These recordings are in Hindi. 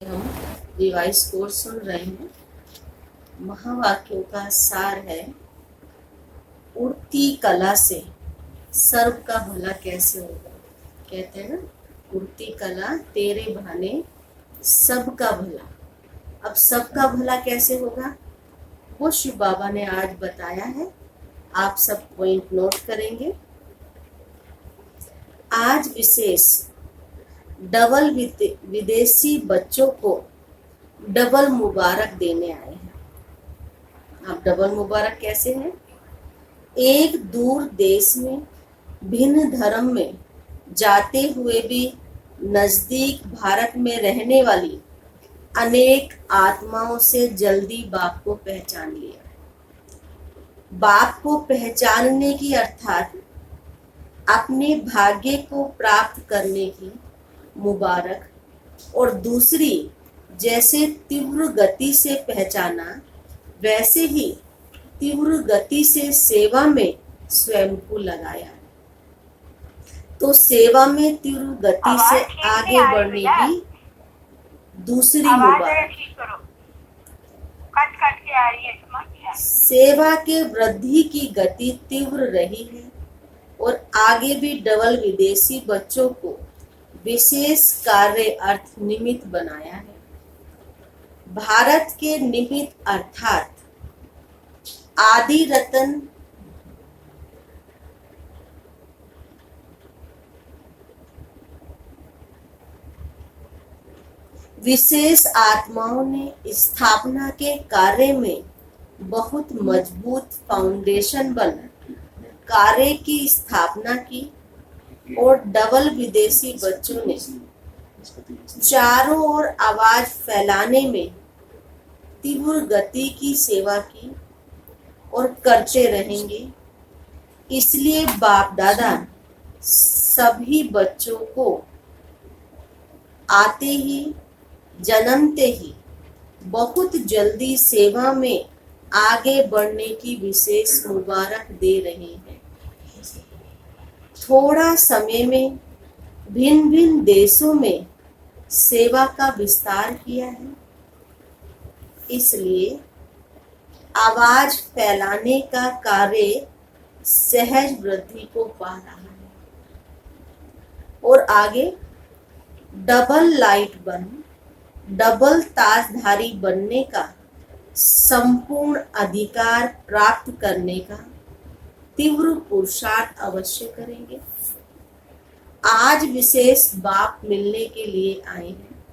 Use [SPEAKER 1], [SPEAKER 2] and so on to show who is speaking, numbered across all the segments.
[SPEAKER 1] हम रिवाइज कोर्स सुन रहे हैं। महावाक्यों का सार है, उड़ती कला से सर्व का भला कैसे होगा। कहते हैं ना, उड़ती कला तेरे बहाने सबका भला। अब सबका भला कैसे होगा, वो शिव बाबा ने आज बताया है। आप सब पॉइंट नोट करेंगे। आज विशेष डबल विदेशी बच्चों को डबल मुबारक देने आए हैं। अब डबल मुबारक कैसे है, एक दूर देश में भिन्न धर्म में जाते हुए भी नजदीक भारत में रहने वाली अनेक आत्माओं से जल्दी बाप को पहचान लिया। बाप को पहचानने की अर्थात अपने भाग्य को प्राप्त करने की मुबारक, और दूसरी जैसे तीव्र गति से पहचाना वैसे ही तीव्र गति से सेवा में स्वयं को लगाया। तो सेवा में तीव्र गति से आगे बढ़ने की दूसरी मुबारक,
[SPEAKER 2] कट के आ रही है।
[SPEAKER 1] सेवा के वृद्धि की गति तीव्र रही है और आगे भी डबल विदेशी बच्चों को विशेष कार्य अर्थ निमित्त बनाया है। भारत के निमित्त अर्थात आदि रतन विशेष आत्माओं ने स्थापना के कार्य में बहुत मजबूत फाउंडेशन बना कार्य की स्थापना की, और डबल विदेशी बच्चों ने चारों ओर आवाज फैलाने में तीव्र गति की सेवा की और करते रहेंगे। इसलिए बाप दादा सभी बच्चों को आते ही जन्मते ही बहुत जल्दी सेवा में आगे बढ़ने की विशेष मुबारक दे रहे हैं। थोड़ा समय में भिन्न भिन्न देशों में सेवा का विस्तार किया है, इसलिए आवाज फैलाने का कार्य सहज वृद्धि को पा रहा है। और आगे डबल लाइट बन डबल ताजधारी बनने का संपूर्ण अधिकार प्राप्त करने का तीव्र पुरुषार्थ अवश्य करेंगे। आज विशेष बाप मिलने के लिए आए हैं।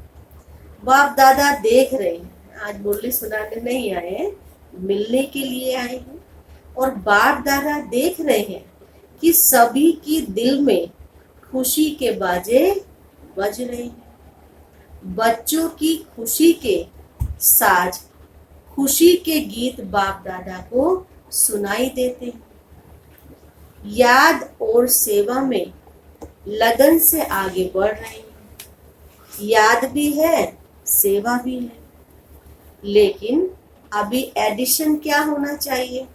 [SPEAKER 1] बाप दादा देख रहे हैं, आज मुरली सुनाने नहीं आए हैं, मिलने के लिए आए हैं। और बाप दादा देख रहे हैं कि सभी की दिल में खुशी के बाजे बज रहे हैं। बच्चों की खुशी के साज, खुशी के गीत बाप दादा को सुनाई देते हैं। याद और सेवा में लगन से आगे बढ़ रहे हैं। याद भी है, सेवा भी है, लेकिन अभी एडिशन क्या होना चाहिए।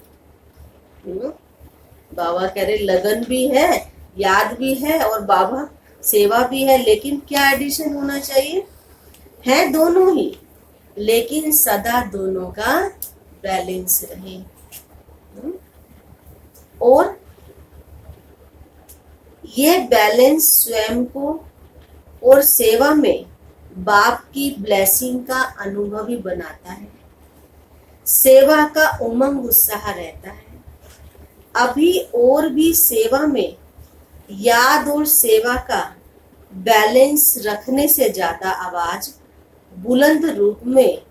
[SPEAKER 1] बाबा कह रहे लगन भी है, याद भी है और बाबा सेवा भी है, लेकिन क्या एडिशन होना चाहिए। है दोनों ही, लेकिन सदा दोनों का बैलेंस रहे। और ये बैलेंस स्वयं को और सेवा में बाप की ब्लेसिंग का अनुभवी बनाता है। सेवा का उमंग उत्साह रहता है। अभी और भी सेवा में याद और सेवा का बैलेंस रखने से ज्यादा आवाज बुलंद रूप में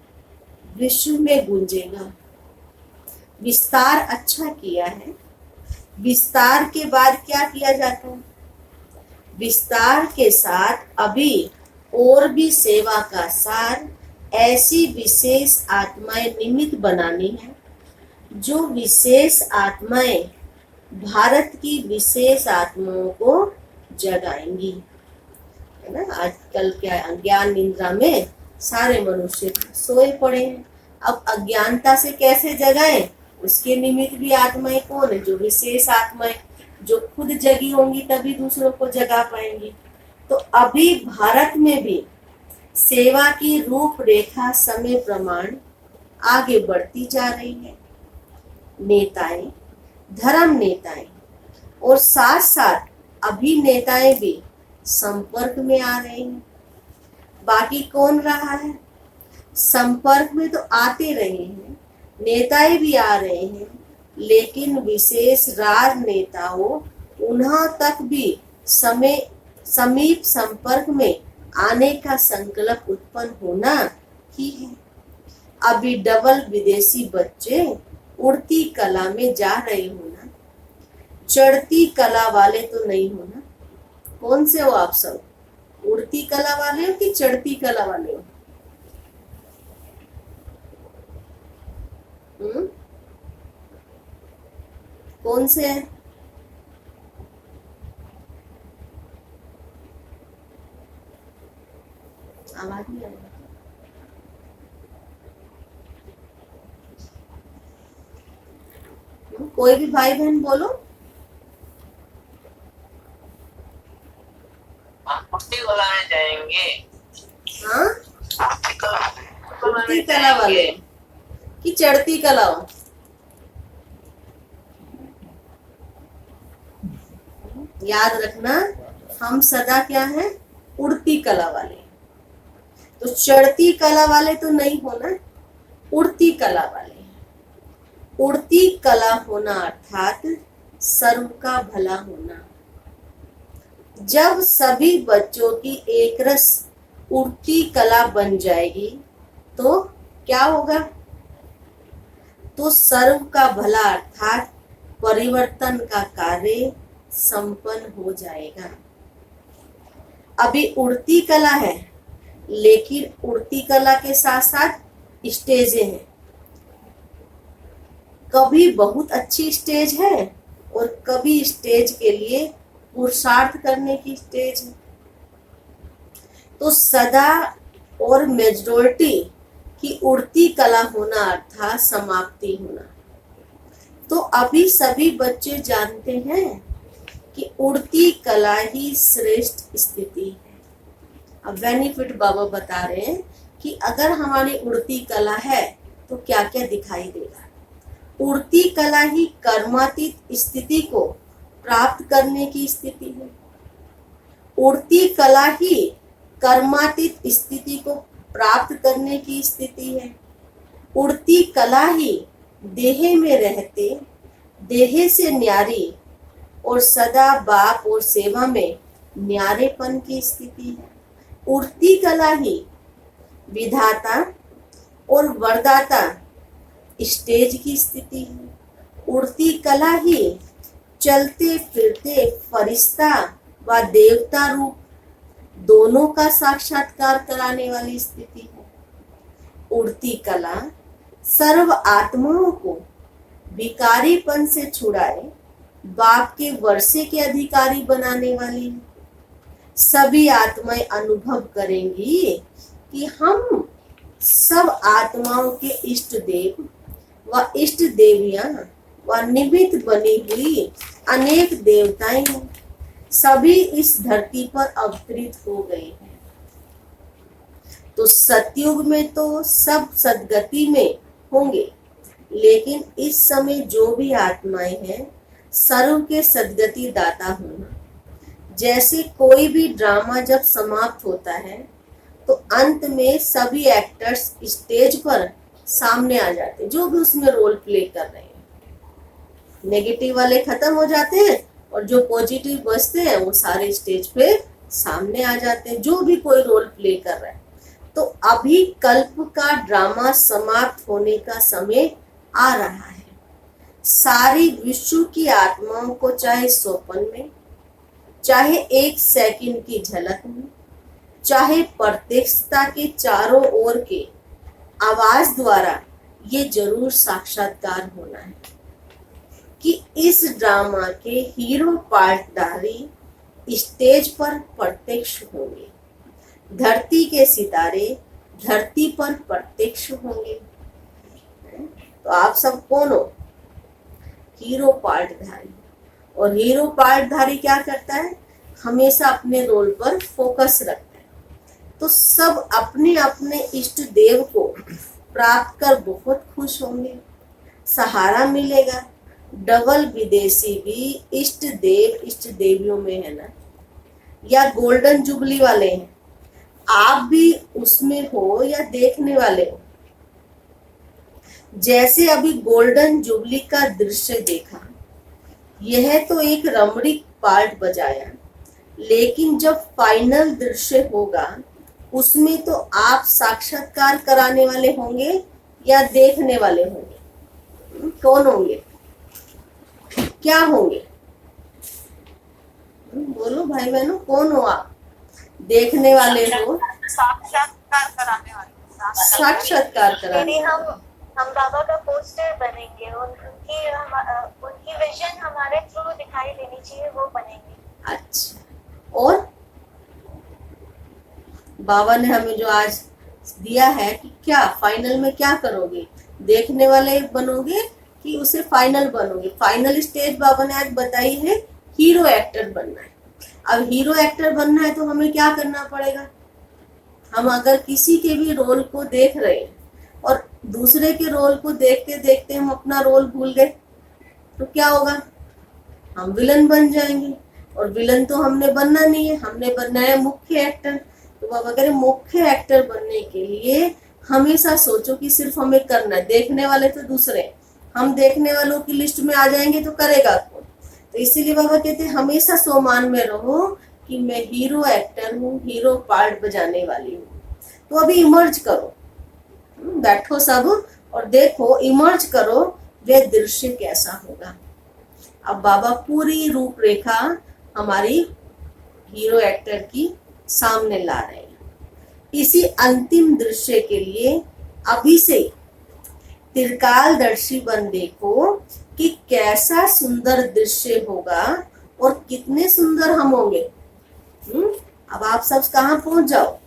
[SPEAKER 1] विश्व में गूंजेगा। विस्तार अच्छा किया है। विस्तार के बाद क्या किया जाता है, विस्तार के साथ अभी और भी सेवा का सार ऐसी विशेष आत्माएं निमित्त बनानी है, जो विशेष आत्माएं भारत की विशेष आत्माओं को जगाएंगी। है ना, आजकल क्या अज्ञान निद्रा में सारे मनुष्य सोए पड़े हैं। अब अज्ञानता से कैसे जगाएं, उसके निमित्त भी आत्माएं कौन है, जो विशेष आत्माएं जो खुद जगी होंगी तभी दूसरों को जगा पाएंगी। तो अभी भारत में भी सेवा की रूपरेखा समय प्रमाण आगे बढ़ती जा रही है। नेताएं, धर्म नेताएं और साथ साथ अभिनेताएं भी संपर्क में आ रहे हैं। बाकी कौन रहा है? संपर्क में तो आते रहे हैं, नेताएं भी आ रहे हैं, लेकिन विशेष राजनेताओं उन्हां तक भी समीप संपर्क में आने का संकल्प उत्पन्न होना ही है। अभी डबल विदेशी बच्चे उड़ती कला में जा रहे हो ना, चढ़ती कला वाले तो नहीं हो ना। कौन से हो आप सब? उड़ती कला वाले हो कि चढ़ती कला वाले हो? कौन से है? आवाज नहीं आ रही। कोई भी भाई बहन बोलो।
[SPEAKER 2] उड़ती कला में जाएंगे।
[SPEAKER 1] हाँ, उड़ती कला वाले कि चढ़ती कला हो? याद रखना, हम सदा क्या है? उड़ती कला वाले। तो चढ़ती कला वाले तो नहीं होना, उड़ती कला वाले। उड़ती कला होना अर्थात सर्व का भला होना। जब सभी बच्चों की एक रस उड़ती कला बन जाएगी तो क्या होगा? तो सर्व का भला अर्थात परिवर्तन का कार्य संपन्न हो जाएगा। अभी उड़ती कला है, लेकिन उड़ती कला के साथ साथ स्टेजें हैं। कभी बहुत अच्छी स्टेज है और कभी स्टेज के लिए पुरुषार्थ करने की स्टेज है। तो सदा और मेजॉरिटी की उड़ती कला होना अर्थात समाप्ति होना। तो अभी सभी बच्चे जानते हैं कि उड़ती कला ही श्रेष्ठ स्थिति है। अब बेनिफिट बाबा बता रहे हैं कि अगर हमारी उड़ती कला है तो क्या क्या दिखाई देगा। उड़ती कला ही कर्मातीत स्थिति को प्राप्त करने की स्थिति है। उड़ती कला ही कर्मातीत स्थिति को प्राप्त करने की स्थिति है। उड़ती कला ही देह में रहते, देह से न्यारी और सदा बाप और सेवा में न्यारेपन की स्थिति है। उड़ती कला ही विधाता और वरदाता स्टेज की स्थिति है। उड़ती कला ही चलते फिरते फरिश्ता व देवता रूप दोनों का साक्षात्कार कराने वाली स्थिति है। उड़ती कला सर्व आत्माओं को भिखारीपन से छुड़ाए बाप के वर्षे के अधिकारी बनाने वाली है। सभी आत्माएं अनुभव करेंगी कि हम सब आत्माओं के इष्ट देव व इष्ट देवियां व निमित्त बनी हुई अनेक देवताएं हैं। सभी इस धरती पर अवतरित हो गए हैं। तो सतयुग में तो सब सदगति में होंगे, लेकिन इस समय जो भी आत्माएं हैं सर्व के सदगति दाता होना। जैसे कोई भी ड्रामा जब समाप्त होता है तो अंत में सभी एक्टर्स स्टेज पर सामने आ जाते हैं, जो भी उसमें रोल प्ले कर रहे हैं। नेगेटिव वाले खत्म हो जाते हैं और जो पॉजिटिव बचते हैं वो सारे स्टेज पे सामने आ जाते हैं, जो भी कोई रोल प्ले कर रहा है। तो अभी कल्प का ड्रामा समाप्त होने का समय आ रहा है। सारी विश्व की आत्माओं को चाहे स्वप्न में, चाहे एक सेकंड की झलक में, चाहे प्रत्यक्षता के चारों ओर के आवाज द्वारा ये जरूर साक्षात्कार होना है कि इस ड्रामा के हीरो पार्टधारी स्टेज पर प्रत्यक्ष होंगे। धरती के सितारे धरती पर प्रत्यक्ष होंगे। तो आप सब कौन हो? हीरो पार्टधारी। और हीरो पार्टधारी क्या करता है? हमेशा अपने रोल पर फोकस रखता है। तो सब अपने अपने इष्ट देव को प्राप्त कर बहुत खुश होंगे, सहारा मिलेगा। डबल विदेशी भी इष्ट देव इष्ट देवियों में है ना, या गोल्डन जुबली वाले हैं, आप भी उसमें हो या देखने वाले हो। जैसे अभी गोल्डन जुबली का दृश्य देखा, यह तो एक रमणीक पार्ट बजाया, लेकिन जब फाइनल दृश्य होगा उसमें तो आप साक्षात्कार कराने वाले होंगे या देखने वाले होंगे? कौन होंगे, क्या होंगे? बोलो भाई बहनों, कौन हो आप? देखने वाले हो,
[SPEAKER 3] साक्षात्कार कराने वाले।
[SPEAKER 1] साक्षात्कार कराने
[SPEAKER 3] यानी
[SPEAKER 1] वाले।
[SPEAKER 3] हम बाबा का पोस्टर बनेंगे, उनकी विजन हमारे थ्रू दिखाई देनी चाहिए, वो बनेंगे।
[SPEAKER 1] अच्छा, और बाबा ने हमें जो आज दिया है कि क्या फाइनल में क्या करोगे, देखने वाले बनोगे कि उसे फाइनल बनोगे? फाइनल स्टेज बाबा ने आज बताई है, हीरो एक्टर बनना है। अब हीरो एक्टर बनना है तो हमें क्या करना पड़ेगा? हम अगर किसी के भी रोल को देख रहे हैं और दूसरे के रोल को देखते देखते हम अपना रोल भूल गए तो क्या होगा? हम विलन बन जाएंगे, और विलन तो हमने बनना नहीं है, हमने बनना है मुख्य एक्टर। तो बाबा कह रहे मुख्य एक्टर बनने के लिए हमेशा सोचो कि सिर्फ हमें करना है, देखने वाले तो दूसरे हैं, हम देखने वालों की लिस्ट में आ जाएंगे तो करेगा कौन? तो इसीलिए बाबा कहते हैं हमेशा सोमान में रहो कि मैं हीरो एक्टर हूँ, हीरो पार्ट बजाने वाली हूँ। तो अभी इमर्ज करो, बैठो सब और देखो, इमर्ज करो वह दृश्य कैसा होगा। अब बाबा पूरी रूपरेखा हमारी हीरो एक्टर की सामने ला रहे हैं। इसी अंतिम दृश्य के लिए अभी से त्रिकालदर्शी बन देखो कि कैसा सुंदर दृश्य होगा और कितने सुंदर हम होंगे। अब आप सब कहाँ पहुंच जाओ?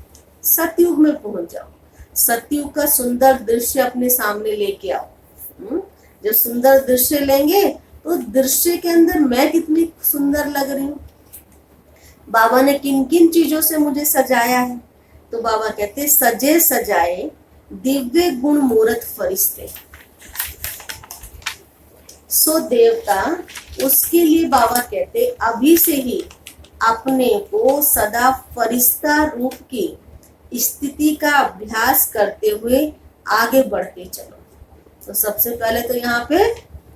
[SPEAKER 1] सतयुग में पहुंच जाओ। सतयुग का सुंदर दृश्य अपने सामने लेके आओ। जब सुंदर दृश्य लेंगे तो दृश्य के अंदर मैं कितनी सुंदर लग रही हूँ, बाबा ने किन किन चीजों से मुझे सजाया है। तो बाबा कहते सजे सजाए दिव्य गुण मूरत फरिश्ते। सो देवता, उसके लिए बाबा कहते अभी से ही अपने को सदा फरिश्ता रूप की स्थिति का अभ्यास करते हुए आगे बढ़ते चलो। तो सबसे पहले तो यहाँ पे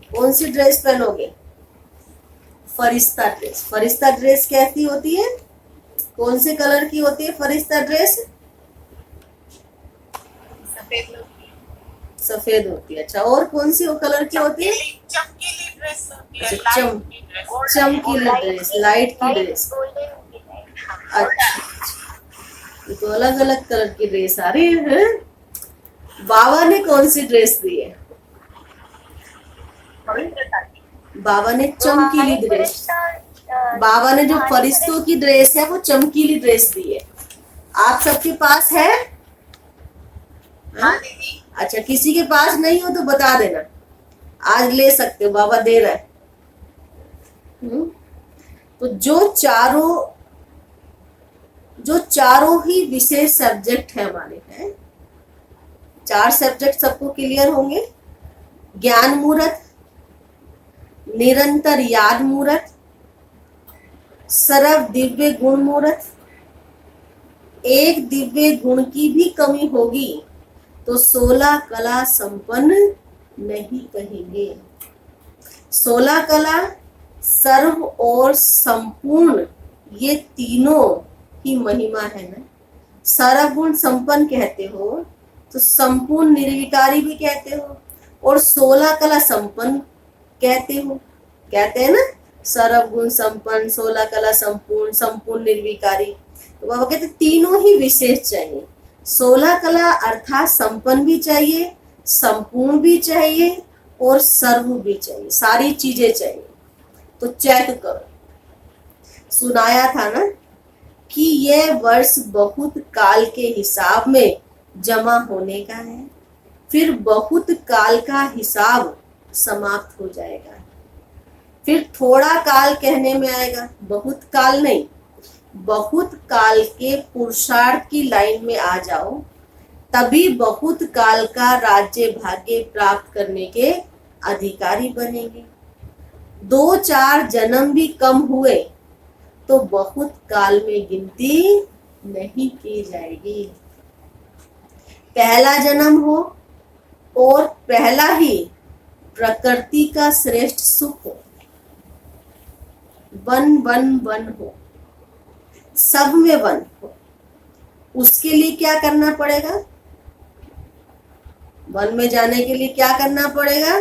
[SPEAKER 1] कौन सी ड्रेस पहनोगे? फरिश्ता ड्रेस। फरिश्ता ड्रेस कैसी होती है? कौन से कलर की होती है फरिश्ता ड्रेस? सफेद होती है। अच्छा, और कौन सी कलर की होती है?
[SPEAKER 3] चमकीली ड्रेस होती है,
[SPEAKER 1] अच्छा, चमकीली ड्रेस, लाइट की ड्रेस। अच्छा, ये तो अलग अलग कलर की ड्रेस आ रही है। बाबा ने कौन सी ड्रेस दी है? बाबा ने चमकीली ड्रेस। बाबा ने जो फरिश्तों की ड्रेस है वो चमकीली ड्रेस दी है। आप सबके पास है?
[SPEAKER 3] हाँ दीदी।
[SPEAKER 1] अच्छा, किसी के पास नहीं हो तो बता देना, आज ले सकते हो, बाबा दे रहा है। तो जो चारों ही विशेष सब्जेक्ट है हमारे, हैं 4 सब्जेक्ट सबको क्लियर होंगे। ज्ञान मूर्त, निरंतर याद मूर्त, सर्व दिव्य गुण मूर्त। एक दिव्य गुण की भी कमी होगी तो 16 कला संपन्न नहीं कहेंगे। 16 कला, सर्व और संपूर्ण, ये तीनों की महिमा है ना। सर्व गुण संपन्न कहते हो तो संपूर्ण निर्विकारी भी कहते हो, और 16 कला संपन्न कहते हो, कहते हैं ना, सर्व गुण संपन्न, 16 कला संपूर्ण, संपूर्ण निर्विकारी। तो बाबा कहते तीनों ही विशेष चाहिए। 16 कला अर्थात संपन्न भी चाहिए, संपूर्ण भी चाहिए और सर्व भी चाहिए, सारी चीजें चाहिए। तो चेक करो, सुनाया था ना कि यह वर्ष बहुत काल के हिसाब में जमा होने का है, फिर बहुत काल का हिसाब समाप्त हो जाएगा, फिर थोड़ा काल कहने में आएगा, बहुत काल नहीं। बहुत काल के पुरुषार्थ की लाइन में आ जाओ, तभी बहुत काल का राज्य भाग्य प्राप्त करने के अधिकारी बनेंगे। 2-4 जन्म भी कम हुए तो बहुत काल में गिनती नहीं की जाएगी। पहला जन्म हो और पहला ही प्रकृति का श्रेष्ठ सुख हो, वन वन वन हो, सब में वन हो। उसके लिए क्या करना पड़ेगा? वन में जाने के लिए क्या करना पड़ेगा?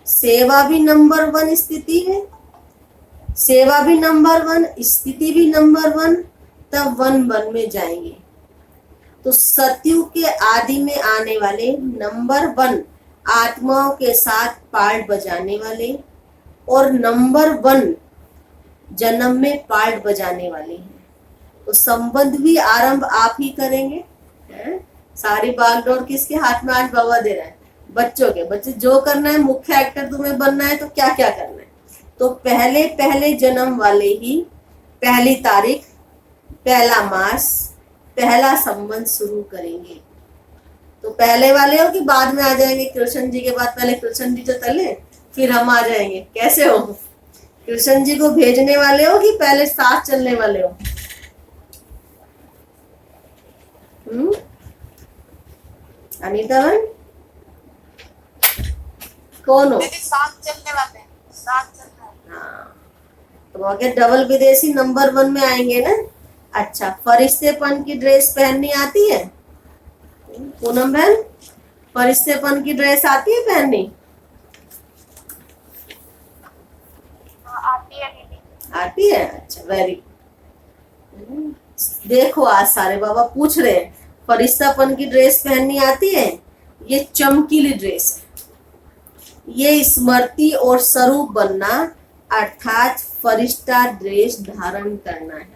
[SPEAKER 1] सेवा भी नंबर 1 स्थिति है, सेवा भी नंबर 1, स्थिति भी नंबर 1, तब वन वन में जाएंगे। तो सतयुग के आदि में आने वाले नंबर 1 आत्माओं के साथ पार्ट बजाने वाले और नंबर 1 जन्म में पार्ट बजाने वाले हैं। तो संबंध भी आरंभ आप ही करेंगे। सारी बागडोर किसके हाथ में आज बाबा दे रहा है? बच्चों के। बच्चे जो करना है, मुख्य एक्टर तुम्हें बनना है तो क्या क्या करना है? तो पहले पहले जन्म वाले ही पहली तारीख, पहला मास, पहला संबंध शुरू करेंगे। तो पहले वाले हो कि बाद में आ जाएंगे? कृष्ण जी के बाद पहले कृष्ण जी तो चले, फिर हम आ जाएंगे। कैसे हो? कृष्ण जी को भेजने वाले हो कि पहले साथ चलने वाले हो? अनीता बहन कौन हो?
[SPEAKER 3] साथ चलने वाले हैं, साथ चलना।
[SPEAKER 1] हाँ, तो आगे डबल विदेशी नंबर 1 में आएंगे ना। अच्छा, फरिश्तेपन की ड्रेस पहननी आती है पूनम बहन? फरिश्तेपन की ड्रेस आती है पहननी?
[SPEAKER 3] आती है दीदी।
[SPEAKER 1] आती है? अच्छा, वेरी। देखो आज सारे बाबा पूछ रहे हैं फरिश्तापन की ड्रेस पहननी आती है? ये चमकीली ड्रेस है, ये स्मृति और स्वरूप बनना अर्थात फरिश्ता ड्रेस धारण करना है।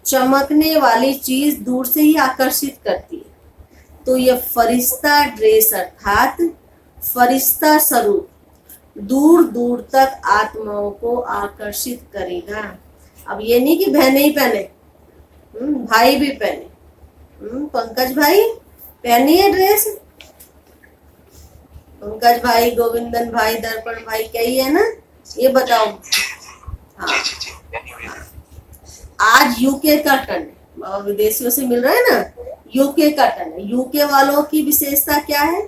[SPEAKER 1] चमकने वाली चीज दूर से ही आकर्षित करती है, तो ये फरिश्ता ड्रेस अर्थात फरिश्ता स्वरूप दूर दूर तक आत्माओं को आकर्षित करेगा। अब ये नहीं कि बहनें ही पहने, भाई भी पहने। पंकज भाई पहनी है ड्रेस? पंकज भाई, गोविंदन भाई, दर्पण भाई, क्या ही है ना? ये बताओ। हाँ, आज यूके का टर्न है, बाबा विदेशियों से मिल रहा है ना। यूके का टर्न है। यूके वालों की विशेषता क्या है?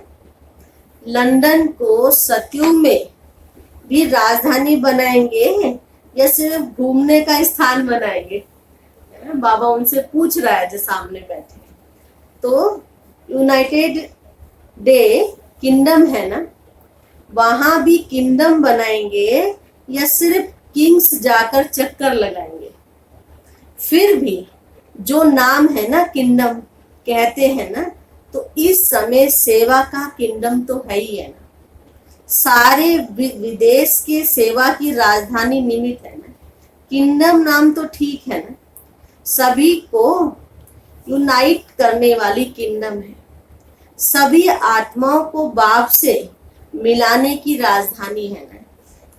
[SPEAKER 1] लंदन को सतयुग में भी राजधानी बनाएंगे या सिर्फ घूमने का स्थान बनाएंगे? बाबा उनसे पूछ रहा है जो सामने बैठे। तो यूनाइटेड डे किंगडम है ना, वहां भी किंगडम बनाएंगे या सिर्फ किंग्स जाकर चक्कर लगाएंगे? फिर भी जो नाम है ना किंगडम कहते हैं ना, तो इस समय सेवा का किंगडम तो है ही है ना। सारे विदेश के सेवा की राजधानी निमित्त है ना। किंगडम नाम तो ठीक है ना, सभी को यूनाइट करने वाली किंगडम है। सभी आत्माओं को बाप से मिलाने की राजधानी है ना।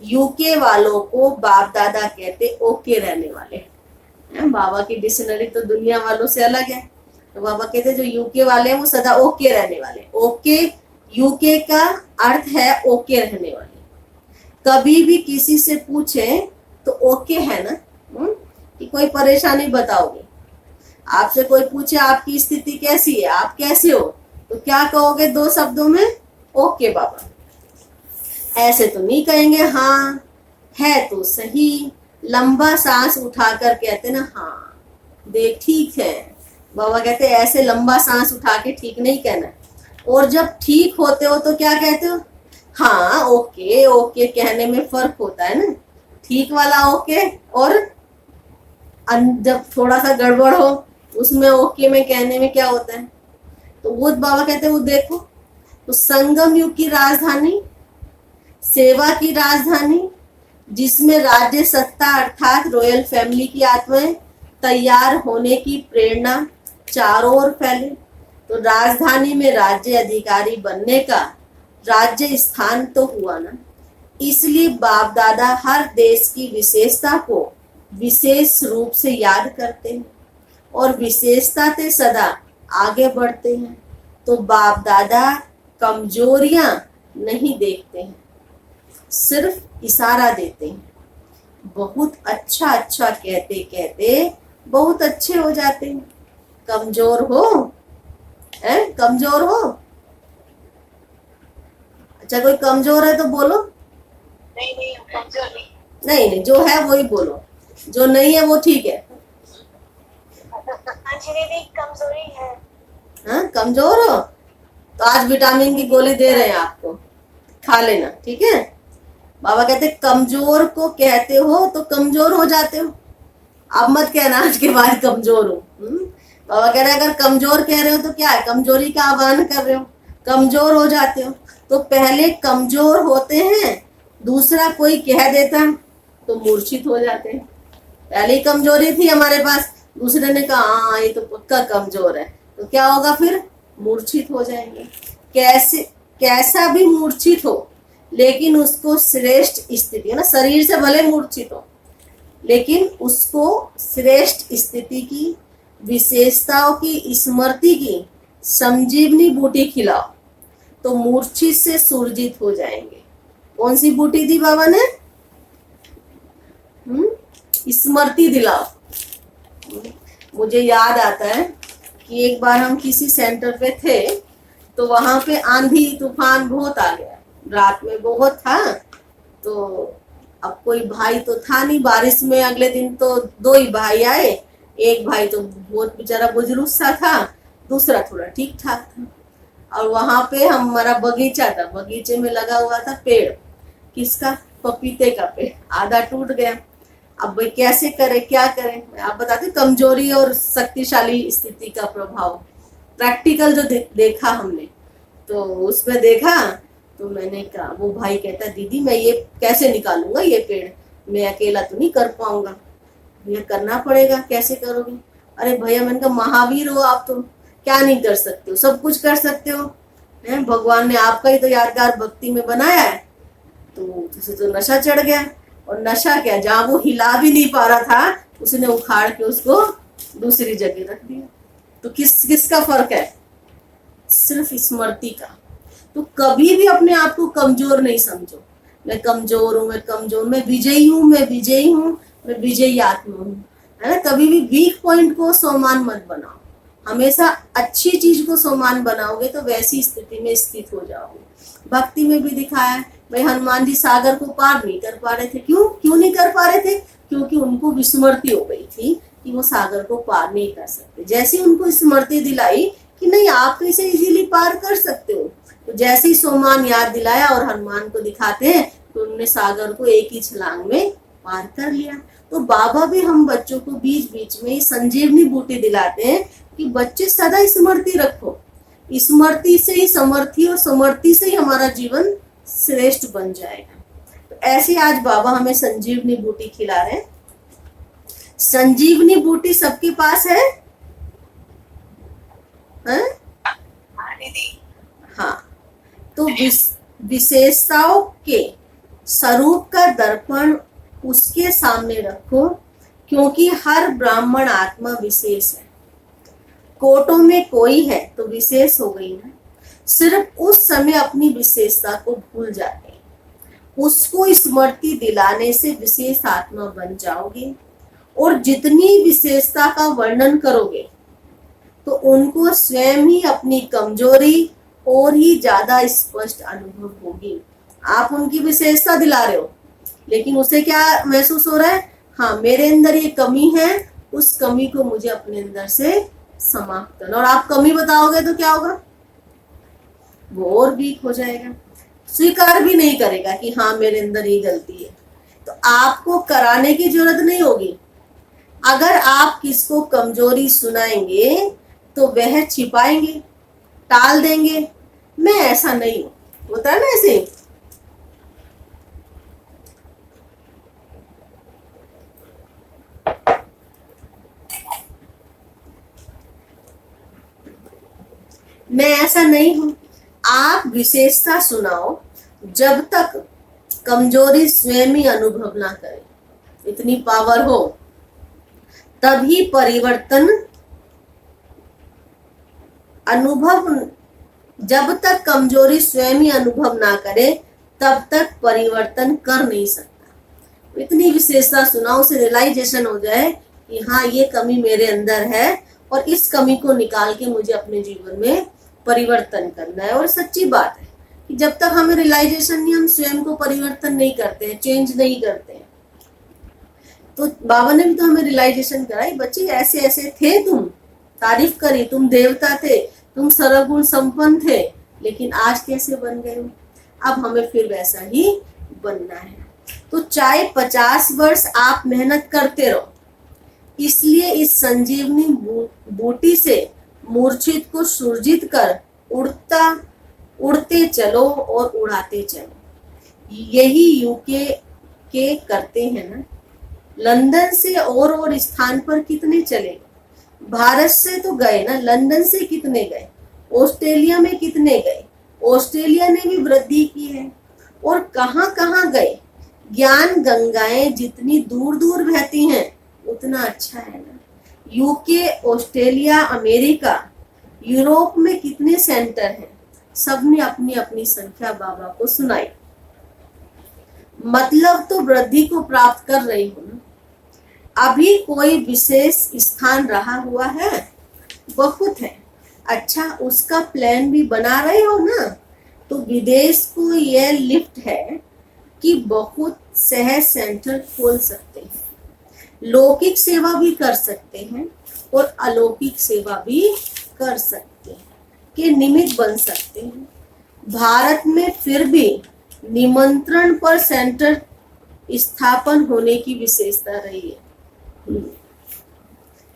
[SPEAKER 1] यूके वालों को बाप दादा कहते ओके रहने वाले। बाबा की डिक्शनरी तो दुनिया वालों से अलग है। तो बाबा कहते जो यूके वाले हैं वो सदा ओके रहने वाले। ओके, यूके का अर्थ है ओके रहने वाले। कभी भी किसी से पूछे तो ओके है ना, कि कोई परेशानी बताओगे। आपसे कोई पूछे आपकी स्थिति कैसी है, आप कैसे हो, तो क्या कहोगे 2 शब्दों में? ओके बाबा। ऐसे तो नहीं कहेंगे हाँ है तो सही। लंबा सांस उठाकर कहते ना हाँ देख ठीक है। बाबा कहते ऐसे लंबा सांस उठा के ठीक नहीं कहना। और जब ठीक होते हो तो क्या कहते हो? हाँ ओके। ओके कहने में फर्क होता है ना, ठीक वाला ओके और जब थोड़ा सा गड़बड़ हो उसमें ओके में कहने में क्या होता है। तो वो बाबा कहते हैं वो देखो, तो संगम युग की राजधानी, सेवा की राजधानी, जिसमें राज्य सत्ता अर्थात रॉयल फैमिली की आत्माएं तैयार होने की प्रेरणा चारों ओर फैले। तो राजधानी में राज्य अधिकारी बनने का राज्य स्थान तो हुआ ना। इसलिए बाप दादा हर देश की विशेषता को विशेष रूप से याद करते हैं और विशेषता से सदा आगे बढ़ते हैं। तो बाप दादा कमजोरियां नहीं देखते हैं, सिर्फ इशारा देते हैं। बहुत अच्छा अच्छा कहते कहते बहुत अच्छे हो जाते हैं। कमजोर हो, कमजोर हो? अच्छा, कोई कमजोर है तो बोलो।
[SPEAKER 2] नहीं नहीं, हम कमजोर नहीं।
[SPEAKER 1] नहीं नहीं, जो है वही बोलो, जो नहीं है वो ठीक है।
[SPEAKER 3] हाँ जी दीदी, कमजोरी है।
[SPEAKER 1] हाँ, कमजोर हो तो आज विटामिन की गोली दे रहे हैं आपको, खा लेना, ठीक है। बाबा कहते कमजोर को कहते हो तो कमजोर हो जाते हो। अब मत कहना आज के बाद कमजोर हो। बाबा कह रहे हैं अगर कमजोर कह रहे हो तो क्या है, कमजोरी का आह्वान कर रहे हो, कमजोर हो जाते हो। तो पहले कमजोर होते हैं, दूसरा कोई कह देता तो मूर्छित हो जाते हैं। पहले ही कमजोरी थी हमारे पास, दूसरे ने कहा हाँ ये तो पक्का कमजोर है, तो क्या होगा फिर? मूर्छित हो जाएंगे। कैसा भी मूर्छित हो, लेकिन उसको श्रेष्ठ स्थिति, ना, शरीर से भले मूर्छित हो लेकिन उसको श्रेष्ठ स्थिति की, विशेषताओं की स्मृति की संजीवनी बूटी खिलाओ तो मूर्छित से सुरजित हो जाएंगे। कौन सी बूटी दी बाबा ने? स्मृति दिलाओ। मुझे याद आता है कि एक बार हम किसी सेंटर पे थे तो वहां पे आंधी तूफान बहुत आ गया, रात में बहुत था। तो अब कोई भाई तो था नहीं बारिश में, अगले दिन तो 2 ही भाई आए। एक भाई तो बहुत बेचारा बुजुर्ग सा था, दूसरा थोड़ा ठीक ठाक था। और वहां पे हमारा बगीचा था, बगीचे में लगा हुआ था पेड़, किसका? पपीते का पेड़, आधा टूट गया। अब भाई कैसे करे, क्या करें? आप बताते, कमजोरी और शक्तिशाली स्थिति का प्रभाव प्रैक्टिकल जो देखा हमने, तो उसमें देखा तो मैंने कहा, वो भाई कहता दीदी मैं ये कैसे निकालूंगा ये पेड़, मैं अकेला तो नहीं कर पाऊंगा, ये करना पड़ेगा। कैसे करोगे? अरे भैया, मैंने कहा महावीर हो आप, तो क्या नहीं कर सकते हो, सब कुछ कर सकते हो। भगवान ने आपका ही तो यादगार भक्ति में बनाया है। तो उसे तो नशा चढ़ गया, और नशा क्या, जहां वो हिला भी नहीं पा रहा था उसने उखाड़ के उसको दूसरी जगह रख दिया। तो किसका फर्क है? सिर्फ स्मृति का। तो कभी भी अपने आप को कमजोर नहीं समझो। मैं कमजोर हूँ, मैं कमजोर, मैं विजयी हूँ, मैं विजयी हूँ, मैं विजयी आत्मा हूँ, है ना। कभी भी वीक पॉइंट को सोमान मत बनाओ, हमेशा अच्छी चीज को सोमान बनाओगे तो वैसी स्थिति में स्थित हो जाओगे। भक्ति में भी दिखाया है, भाई हनुमान जी सागर को पार नहीं कर पा रहे थे। क्यों नहीं कर पा रहे थे? क्योंकि उनको विस्मृति हो गई थी कि वो सागर को पार नहीं कर सकते। जैसे उनको स्मृति दिलाई कि नहीं, आप तो इसे इजीली पार कर सकते हो, तो जैसे ही सोमान याद दिलाया और हनुमान को दिखाते हैं तो उन्होंने सागर को एक ही छलांग में पार कर लिया। तो बाबा भी हम बच्चों को बीच बीच में संजीवनी बूटी दिलाते हैं कि बच्चे सदा स्मृति रखो, स्मृति से ही समर्थी और समर्थी से ही हमारा जीवन श्रेष्ठ बन जाएगा। तो ऐसे आज बाबा हमें संजीवनी बूटी खिला रहे हैं। संजीवनी बूटी सबके पास है? हाँ, तो विशेषताओं के स्वरूप का दर्पण उसके सामने रखो, क्योंकि हर ब्राह्मण आत्मा विशेष है। कोटों में कोई है तो विशेष हो गई ना। सिर्फ उस समय अपनी विशेषता को भूल जाते हैं, उसको स्मृति दिलाने से विशेष आत्मा बन जाओगे। और जितनी विशेषता का वर्णन करोगे तो उनको स्वयं ही अपनी कमजोरी और ही ज्यादा स्पष्ट अनुभव होगी। आप उनकी विशेषता दिला रहे हो, लेकिन उसे क्या महसूस हो रहा है? हाँ, मेरे अंदर ये कमी है, उस कमी को मुझे अपने अंदर से समाप्त करना। और आप कमी बताओगे तो क्या होगा? वो और वीक हो जाएगा, स्वीकार भी नहीं करेगा कि हाँ मेरे अंदर ये गलती है। तो आपको कराने की जरूरत नहीं होगी। अगर आप किसको कमजोरी सुनाएंगे तो वह छिपाएंगे, टाल देंगे, मैं ऐसा नहीं हूं, होता है ना ऐसे। मैं ऐसा नहीं हूं। आप विशेषता सुनाओ, जब तक कमजोरी स्वयं ही अनुभव ना करे, इतनी पावर हो तभी परिवर्तन अनुभव, जब तक कमजोरी स्वयं ही अनुभव ना करे तब तक परिवर्तन कर नहीं सकता। इतनी विशेषता सुनाओ, उसे रियलाइजेशन हो जाए कि हाँ ये कमी मेरे अंदर है और इस कमी को निकाल के मुझे अपने जीवन में परिवर्तन करना है। और सच्ची बात है कि जब तक हमें रियलाइजेशन नहीं, हम स्वयं को परिवर्तन नहीं करते हैं, चेंज नहीं करते हैं। तो बाबा ने भी तो हमें रियलाइजेशन कराई, बच्चे ऐसे ऐसे थे तुम, तारीफ करी, तुम देवता थे, तुम सर्वगुण संपन्न थे, लेकिन आज कैसे बन गए हो? अब हमें फिर वैसा ही बनना है। तो चाहे 50 वर्ष आप मेहनत करते रहो, इसलिए इस संजीवनी बूटी से मूर्छित को सुरजित कर उड़ते चलो और उड़ाते चलो। यही यूके के करते हैं ना। लंदन से और स्थान पर कितने चले? भारत से तो गए ना, लंदन से कितने गए? ऑस्ट्रेलिया में कितने गए? ऑस्ट्रेलिया ने भी वृद्धि की है। और कहां कहां गए? ज्ञान गंगाएं जितनी दूर दूर बहती हैं उतना अच्छा है ना। यूके, ऑस्ट्रेलिया, अमेरिका, यूरोप में कितने सेंटर हैं? सबने अपनी अपनी संख्या बाबा को सुनाई। मतलब तो वृद्धि को प्राप्त कर रही हूं ना। अभी कोई विशेष स्थान रहा हुआ है? बहुत है। अच्छा, उसका प्लान भी बना रहे हो ना। तो विदेश को यह लिफ्ट है कि बहुत सहज सेंटर खोल सकते हैं, लौकिक सेवा भी कर सकते हैं और अलौकिक सेवा भी कर सकते हैं, के निमित्त बन सकते हैं। भारत में फिर भी निमंत्रण पर सेंटर स्थापन होने की विशेषता रही है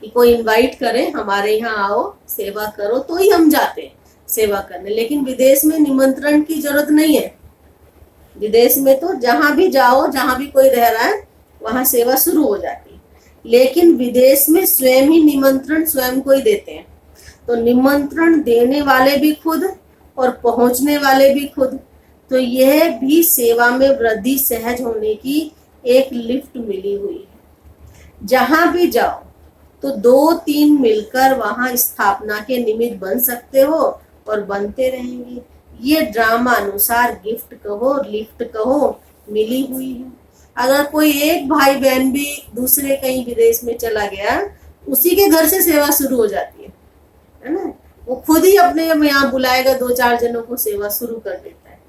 [SPEAKER 1] कि कोई इनवाइट करे, हमारे यहाँ आओ सेवा करो, तो ही हम जाते हैं सेवा करने। लेकिन विदेश में निमंत्रण की जरूरत नहीं है। विदेश में तो जहां भी जाओ, जहां भी कोई रह रहा है वहां सेवा शुरू हो जाती है। लेकिन विदेश में स्वयं ही निमंत्रण स्वयं को ही देते हैं। तो निमंत्रण देने वाले भी खुद और पहुंचने वाले भी खुद। तो यह भी सेवा में वृद्धि सहज होने की एक लिफ्ट मिली हुई है। जहां भी जाओ तो 2-3 मिलकर वहां स्थापना के निमित्त बन सकते हो और बनते रहेंगे। ये ड्रामा अनुसार गिफ्ट कहो, लिफ्ट कहो, मिली हुई है। अगर कोई एक भाई बहन भी दूसरे कहीं विदेश में चला गया, उसी के घर से सेवा शुरू हो जाती है ना। वो खुद ही अपने यहाँ बुलाएगा, 2-4 जनों को सेवा शुरू कर देता है,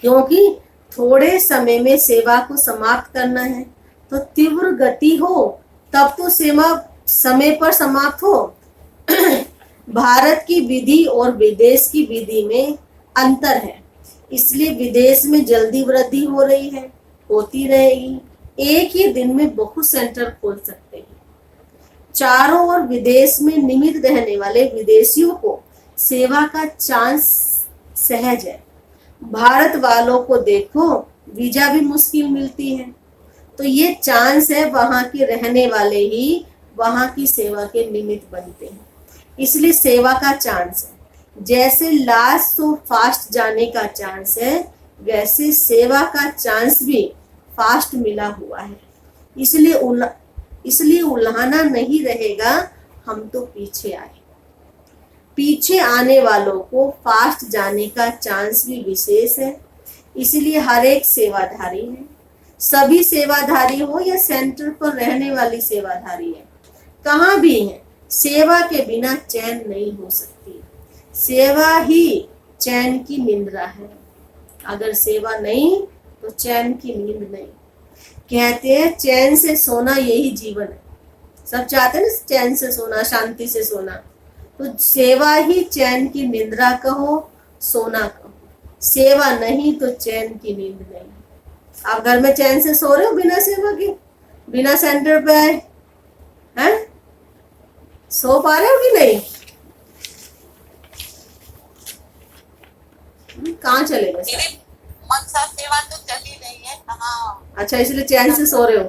[SPEAKER 1] क्योंकि थोड़े समय में सेवा को समाप्त करना है। तो तीव्र गति हो तब तो सेवा समय पर समाप्त हो। भारत की विधि और विदेश की विधि में अंतर है, इसलिए विदेश में जल्दी वृद्धि हो रही है, होती रहेगी। एक ही दिन में बहुत सेंटर खोल सकते हैं। चारों ओर विदेश में निमित रहने वाले विदेशियों को सेवा का चांस सहज है। भारत वालों को देखो, वीजा भी मुश्किल मिलती है। तो ये चांस है, वहां के रहने वाले ही वहां की सेवा के निमित्त बनते हैं, इसलिए सेवा का चांस है। जैसे लास्ट तो फास्ट जाने का चांस है, वैसे सेवा का चांस भी फास्ट मिला हुआ है। इसलिए उल्हाना नहीं रहेगा, हम तो पीछे आए। पीछे आने वालों को फास्ट जाने का चांस भी विशेष है। इसलिए हर एक सेवाधारी है, सभी सेवाधारी हो या सेंटर पर रहने वाली सेवाधारी है, कहाँ भी है, सेवा के बिना चैन नहीं हो सकती। सेवा ही चैन की निंद्रा है। अगर सेवा नहीं तो चैन की नींद नहीं। कहते हैं चैन से सोना यही जीवन है। सब चाहते हैं ना चैन से सोना, शांति से सोना। तो सेवा ही चैन की निंद्रा कहो, सोना कहो। सेवा नहीं तो चैन की नींद नहीं। आप घर में चैन से सो रहे हो बिना सेवा के, बिना सेंटर पे आए हैं? सो पा रहे हो कि नहीं? कहाँ चले गए?
[SPEAKER 2] मनसा सेवा तो चली रही है कहाँ?
[SPEAKER 1] अच्छा, इसलिए चैन से सो रहे हो।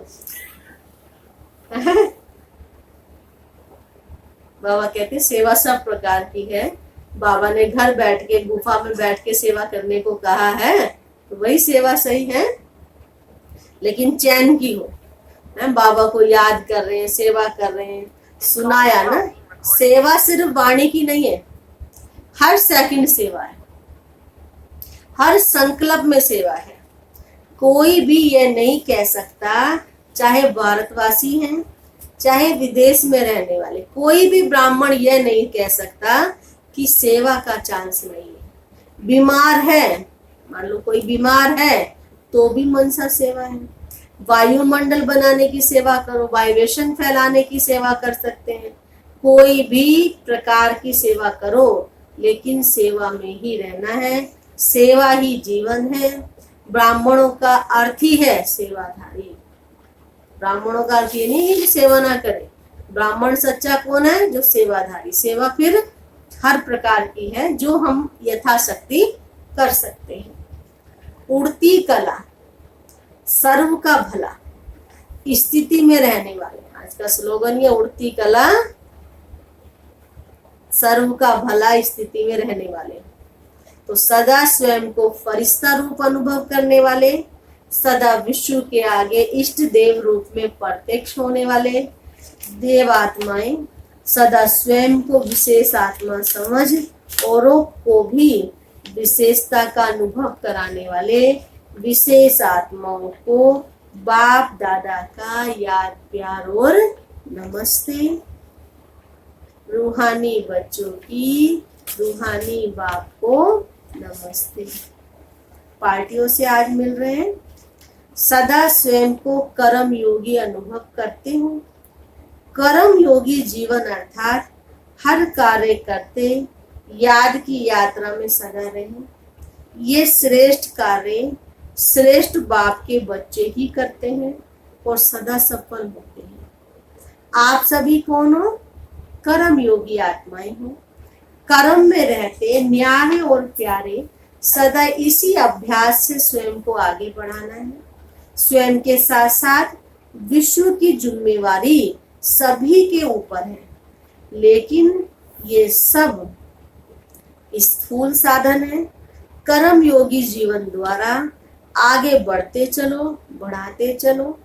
[SPEAKER 1] बाबा कहते सेवा सब प्रकार की है। बाबा ने घर बैठ के, गुफा में बैठ के सेवा करने को कहा है, तो वही सेवा सही है, लेकिन चैन की हो। हम बाबा को याद कर रहे हैं, सेवा कर रहे हैं, सुनाया ना। सेवा सिर्फ वाणी की नहीं है, हर सेकंड सेवा है, हर संकल्प में सेवा है। कोई भी ये नहीं कह सकता, चाहे भारतवासी हैं चाहे विदेश में रहने वाले, कोई भी ब्राह्मण ये नहीं कह सकता कि सेवा का चांस नहीं है। बीमार है, मान लो कोई बीमार है तो भी मनसा सेवा है। वायुमंडल बनाने की सेवा करो, वाइब्रेशन फैलाने की सेवा कर सकते हैं, कोई भी प्रकार की सेवा करो, लेकिन सेवा में ही रहना है। सेवा ही जीवन है। ब्राह्मणों का अर्थ ही है सेवाधारी। ब्राह्मणों का अर्थ ये नहीं है कि सेवा ना करे। ब्राह्मण सच्चा कौन है? जो सेवाधारी। सेवा फिर हर प्रकार की है जो हम यथाशक्ति कर सकते हैं। उड़ती कला, सर्व का भला, स्थिति में रहने वाले। आज का स्लोगन ये उड़ती कला, सर्व का भला, स्थिति में रहने वाले। तो सदा स्वयं को फरिश्ता रूप अनुभव करने वाले, सदा विश्व के आगे इष्ट देव रूप में प्रत्यक्ष होने वाले देव आत्माएं, सदा स्वयं को विशेष आत्मा समझ औरों को भी विशेषता का अनुभव कराने वाले विशेष आत्माओं को बाप दादा का याद प्यार और नमस्ते। रूहानी बच्चों की रूहानी बाप को नमस्ते। पार्टियों से आज मिल रहे हैं। सदा स्वयं को कर्म योगी अनुभव करते हो। कर्म योगी जीवन अर्थात हर कार्य करते याद की यात्रा में सदा रहे। ये श्रेष्ठ कार्य श्रेष्ठ बाप के बच्चे ही करते हैं और सदा सफल होते हैं। आप सभी कौन हो? कर्म योगी आत्माएं हो। कर्म में रहते न्याय और प्यारे, सदा इसी अभ्यास से स्वयं को आगे बढ़ाना है। स्वयं के साथ साथ विश्व की जिम्मेवारी सभी के ऊपर है, लेकिन ये सब स्थूल साधन है। कर्म योगी जीवन द्वारा आगे बढ़ते चलो, बढ़ाते चलो।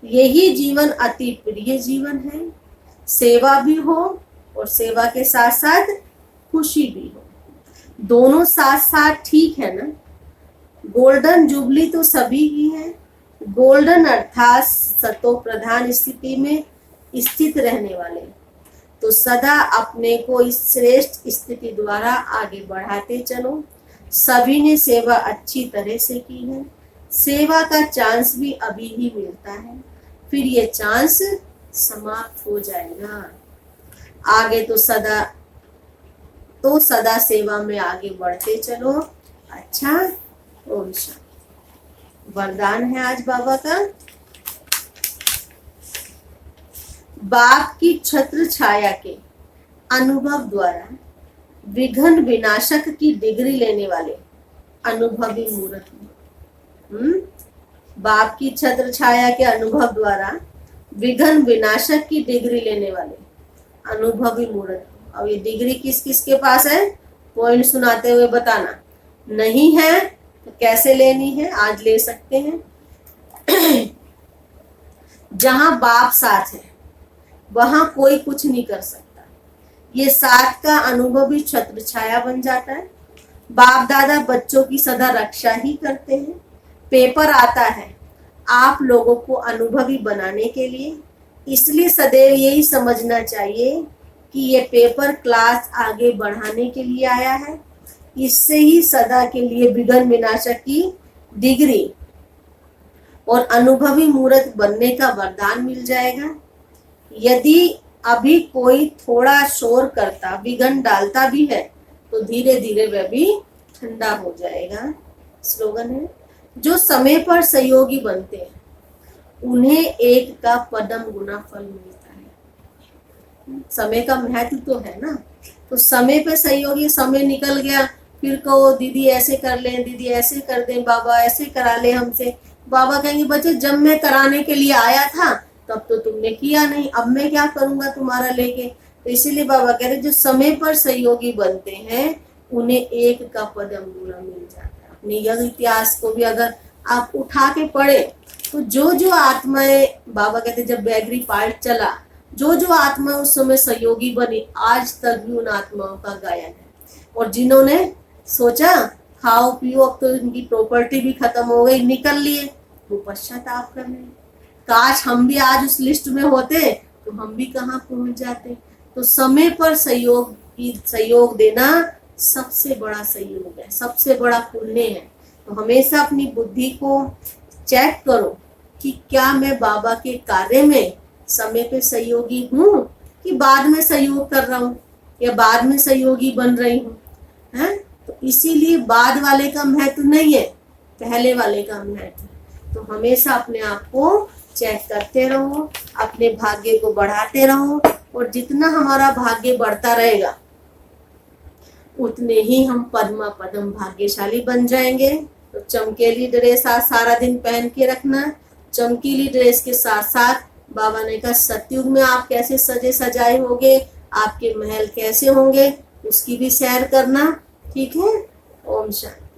[SPEAKER 1] यही जीवन अति प्रिय जीवन है। सेवा भी हो और सेवा के साथ साथ खुशी भी हो, दोनों साथ साथ ठीक है ना। गोल्डन जुबली तो सभी की है। गोल्डन अर्थात सतो प्रधान स्थिति में स्थित रहने वाले। तो सदा अपने को इस श्रेष्ठ स्थिति द्वारा आगे बढ़ाते चलो। सभी ने सेवा अच्छी तरह से की है। सेवा का चांस भी अभी ही मिलता है, फिर ये चांस समाप्त हो जाएगा। आगे तो सदा सेवा में आगे बढ़ते चलो। अच्छा, ओम शांति। वरदान है आज बाबा का। बाप की छत्र छाया के अनुभव द्वारा विघ्न विनाशक की डिग्री लेने वाले अनुभवी मूर्त। बाप की छत्र छाया के अनुभव द्वारा विघ्न विनाशक की डिग्री लेने वाले अनुभवी मूर्त। अब ये डिग्री किस किस के पास है? पॉइंट सुनाते हुए बताना। नहीं है तो कैसे लेनी है? आज ले सकते हैं। जहां बाप साथ है वहां कोई कुछ नहीं कर सकता। ये साथ का अनुभवी छत्र छाया बन जाता है। बाप दादा बच्चों की सदा रक्षा ही करते हैं। पेपर आता है आप लोगों को अनुभवी बनाने के लिए, इसलिए सदैव यही समझना चाहिए कि ये पेपर क्लास आगे बढ़ाने के लिए आया है। इससे ही सदा के लिए विघ्न विनाशक की डिग्री और अनुभवी मूर्त बनने का वरदान मिल जाएगा। यदि अभी कोई थोड़ा शोर करता, विघ्न डालता भी है, तो धीरे धीरे वह भी ठंडा हो जाएगा। स्लोगन है, जो समय पर सहयोगी बनते हैं उन्हें एक का पदम गुना फल मिलता है। समय का महत्व तो है ना। तो समय पे सहयोगी, समय निकल गया फिर कहो दीदी ऐसे कर लें, दीदी ऐसे कर दें, बाबा ऐसे करा ले हमसे। बाबा कहेंगे बच्चे जब मैं कराने के लिए आया था तब तो तुमने किया नहीं, अब मैं क्या करूंगा तुम्हारा लेके। तो इसीलिए बाबा कह रहे जो समय पर सहयोगी बनते हैं उन्हें एक का पदम गुना मिल जाता है। अपने योग इतिहास को भी अगर आप उठा के पढ़े तो जो जो आत्माएं, बाबा कहते जब बैगरी पार्ट चला, जो जो आत्मा उस समय सहयोगी बनी, आज तक भी उन आत्माओं का गायन है। और जिन्होंने सोचा खाओ पियो अब तो इनकी प्रॉपर्टी भी खत्म हो गई, निकल लिए, वो पश्चाताप कर रहे। काश हम भी आज उस लिस्ट में होते तो हम भी कहाँ पहुंच जाते। तो समय पर सहयोग देना सबसे बड़ा सहयोग है, सबसे बड़ा पुण्य है। तो हमेशा अपनी बुद्धि को चेक करो कि क्या मैं बाबा के कार्य में समय पे सहयोगी हूँ कि बाद में सहयोग कर रहा हूँ या बाद में सहयोगी बन रही हूँ, है। तो इसीलिए बाद वाले का महत्व नहीं है, पहले वाले का महत्व है। तो हमेशा अपने आप को चेक करते रहो, अपने भाग्य को बढ़ाते रहो, और जितना हमारा भाग्य बढ़ता रहेगा उतने ही हम पद्मा पदम भाग्यशाली बन जाएंगे। तो चमकीली ड्रेस आज सारा दिन पहन के रखना। चमकीली ड्रेस के साथ साथ बाबा ने कहा सतयुग में आप कैसे सजे सजाए होंगे, आपके महल कैसे होंगे, उसकी भी सैर करना। ठीक है। ओम शांति।